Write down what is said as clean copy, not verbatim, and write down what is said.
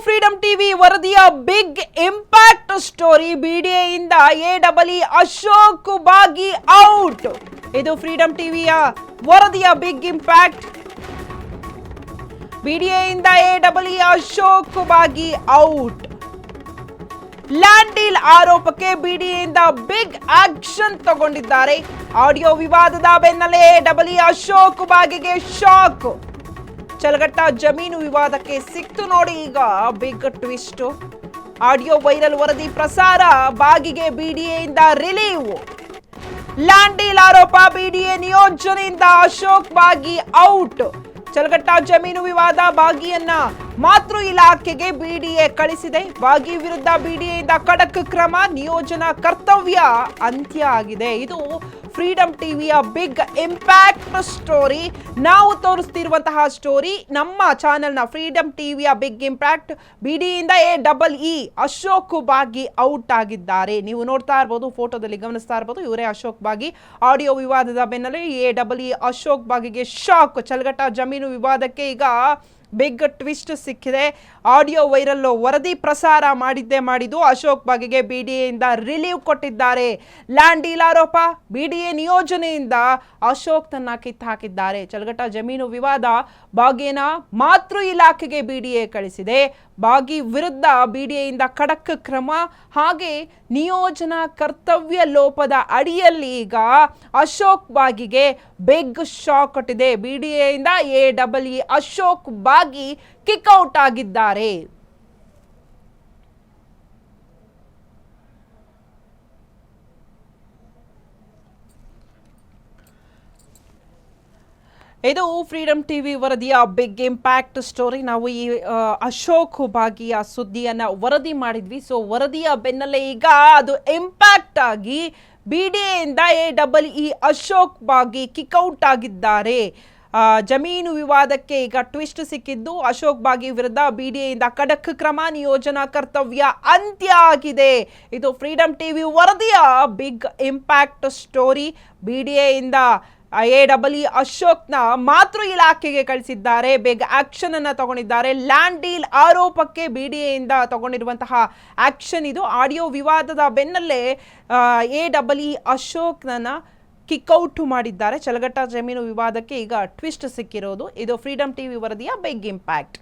Freedom TV ವರದಿಯ big impact story. ಬಿಡಿಎಯಿಂದ ಎಡಬ್ಲ್ಯೂ Ashok ಬಾಗಿ out. ಇದು ಫ್ರೀಡಂ ಟಿವಿಯ ವರದಿಯ ಬಿಗ್ ಇಂಪ್ಯಾಕ್ಟ್. ಬಿಡಿಎಯಿಂದ ಎಡಬ್ಲ್ಯೂ ಅಶೋಕ್ ಬಾಗಿ ಔಟ್. ಲ್ಯಾಂಡ್ ಡೀಲ್ ಆರೋಪಕ್ಕೆ ಬಿಡಿಎಯಿಂದ ಬಿಗ್ ಆಕ್ಷನ್ ತಗೊಂಡಿದ್ದಾರೆ. ಆಡಿಯೋ ವಿವಾದದ ಬೆನ್ನಲ್ಲೇ ಎಡಬ್ಲ್ಯೂ ಅಶೋಕ್ ಬಾಗಿಗೆ ಶಾಕ್. ಚಲಗಟ್ಟ ಜಮೀನು ವಿವಾದಕ್ಕೆ ಸಿಕ್ತು ನೋಡಿ ಈಗ ಬಿಗ್ ಟ್ವಿಸ್ಟ್. ಆಡಿಯೋ ವೈರಲ್ ವರದಿ ಪ್ರಸಾರ, ಬಾಗಿಗೆ ಬಿಡಿಎಯಿಂದ ರಿಲೀವ್. ಲ್ಯಾಂಡ್ ಡೀಲ್ ಆರೋಪ, ಬಿಡಿಎ ನಿಯೋಜನೆಯಿಂದ ಅಶೋಕ್ ಬಾಗಿ ಔಟ್. ಚಲಗಟ್ಟ ಜಮೀನು ವಿವಾದ, ಬಾಗಿಯನ್ನ ಮಾತೃ ಇಲಾಖೆಗೆ ಬಿಡಿಎ ಕಳಿಸಿದೆ. ಬಾಗಿ ವಿರುದ್ಧ ಬಿಡಿಎಯಿಂದ ಖಡಕ್ ಕ್ರಮ, ನಿಯೋಜನಾ ಕರ್ತವ್ಯ ಅಂತ್ಯ ಆಗಿದೆ. ಇದು ಫ್ರೀಡಂ ಟಿವಿಯ ಬಿಗ್ ಇಂಪ್ಯಾಕ್ಟ್ ಸ್ಟೋರಿ. ನಾವು ತೋರಿಸ್ತಿರುವಂತಹ ಸ್ಟೋರಿ ನಮ್ಮ ಚಾನೆಲ್ನ ಫ್ರೀಡಂ ಟಿವಿಯ ಬಿಗ್ ಇಂಪ್ಯಾಕ್ಟ್. ಬಿಡಿಯಿಂದ ಎಡಬ್ಲ್ಯೂ ಅಶೋಕ್ ಬಾಗಿ ಔಟ್ ಆಗಿದ್ದಾರೆ. ನೀವು ನೋಡ್ತಾ ಇರ್ಬೋದು, ಫೋಟೋದಲ್ಲಿ ಗಮನಿಸ್ತಾ ಇರ್ಬೋದು, ಇವರೇ ಅಶೋಕ್ ಬಾಗಿ. ಆಡಿಯೋ ವಿವಾದದ ಬೆನ್ನಲ್ಲೇ ಎಡಬ್ಲ್ಯೂ ಅಶೋಕ್ ಬಾಗಿಗೆ ಶಾಕ್. ಚಲಗಟ್ಟ ಜಮೀನು ವಿವಾದಕ್ಕೆ ಈಗ ಬಿಗ್ ಟ್ವಿಸ್ಟ್ ಸಿಕ್ಕಿದೆ. ಆಡಿಯೋ ವೈರಲ್ ವರದಿ ಪ್ರಸಾರ ಮಾಡಿದ್ದು ಅಶೋಕ್ ಬಾಗಿಗೆ ಬಿಡಿಎಯಿಂದ ರಿಲೀವ್ ಕೊಟ್ಟಿದ್ದಾರೆ. ಲ್ಯಾಂಡ್ ಡೀಲ್ ಆರೋಪ, ಬಿಡಿಎ ನಿಯೋಜನೆಯಿಂದ ಅಶೋಕ್ ತನ್ನ ಕಿತ್ತಾಕಿದ್ದಾರೆ. ಚಲಗಟ್ಟ ಜಮೀನು ವಿವಾದ, ಬಾಗಿನ ಮಾತೃ ಇಲಾಖೆಗೆ ಬಿಡಿಎ ಕಳಿಸಿದೆ. ಬಾಗಿ ವಿರುದ್ಧ ಬಿಡಿಎಯಿಂದ ಖಡಕ್ ಕ್ರಮ, ಹಾಗೆ ನಿಯೋಜನಾ ಕರ್ತವ್ಯ ಲೋಪದ ಅಡಿಯಲ್ಲಿ ಈಗ ಅಶೋಕ್ ಬಾಗಿಗೆ ಬಿಗ್ ಶಾಕ್ ಕೊಟ್ಟಿದೆ. ಬಿಡಿಎಯಿಂದ ಎಡಬ್ಲ್ಯೂ ಅಶೋಕ್ ಬಾಗಿ ಕಿಕ್ಔಟ್ ಆಗಿದ್ದಾರೆ. ಇದು ಫ್ರೀಡಂ ಟಿವಿ ವರದಿಯ ಬಿಗ್ ಇಂಪ್ಯಾಕ್ಟ್ ಸ್ಟೋರಿ. ನಾವು ಈ ಅಶೋಕ್ ಬಾಗಿಯ ಸುದ್ದಿಯನ್ನ ವರದಿ ಮಾಡಿದ್ವಿ. ಸೊ ವರದಿಯ ಬೆನ್ನಲ್ಲೇ ಈಗ ಅದು ಇಂಪ್ಯಾಕ್ಟ್ ಆಗಿ ಬಿಡಿಎಯಿಂದ ಎಡಬ್ಲ್ಯೂ ಅಶೋಕ್ ಬಾಗಿ ಕಿಕ್ಔಟ್ ಆಗಿದ್ದಾರೆ. ಜಮೀನು ವಿವಾದಕ್ಕೆ ಈಗ ಟ್ವಿಸ್ಟ್ ಸಿಕ್ಕಿದ್ದು, ಅಶೋಕ್ ಬಾಗಿ ವಿರುದ್ಧ ಬಿಡಿಎಯಿಂದ ಖಡಕ್ ಕ್ರಮ, ನಿಯೋಜನಾ ಕರ್ತವ್ಯ ಅಂತ್ಯ ಆಗಿದೆ. ಇದು ಫ್ರೀಡಂ ಟಿವಿ ವರದಿಯ ಬಿಗ್ ಇಂಪ್ಯಾಕ್ಟ್ ಸ್ಟೋರಿ. ಬಿಡಿಎಯಿಂದ ಎಡಬ್ಲ್ಯೂ ಅಶೋಕ್ನ ಮಾತೃ ಇಲಾಖೆಗೆ ಕಳಿಸಿದ್ದಾರೆ. ಬಿಗ್ ಆಕ್ಷನ್ ಅನ್ನ ತಗೊಂಡಿದ್ದಾರೆ. ಲ್ಯಾಂಡ್ ಡೀಲ್ ಆರೋಪಕ್ಕೆ ಬಿಡಿಎಯಿಂದ ತಗೊಂಡಿರುವಂತಹ ಆಕ್ಷನ್ ಇದು. ಆಡಿಯೋ ವಿವಾದದ ಬೆನ್ನಲ್ಲೇ ಎಡಬ್ಲ್ಯೂ ಅಶೋಕ್ನ ಕಿಕ್ಔಟ್ ಮಾಡಿದ್ದಾರೆ. ಚಲಗಟ್ಟ ಜಮೀನು ವಿವಾದಕ್ಕೆ ಈಗ ಟ್ವಿಸ್ಟ್ ಸಿಕ್ಕಿರೋದು. ಇದು ಫ್ರೀಡಂ ಟಿವಿ ವರದಿಯ ಬಿಗ್ ಇಂಪ್ಯಾಕ್ಟ್.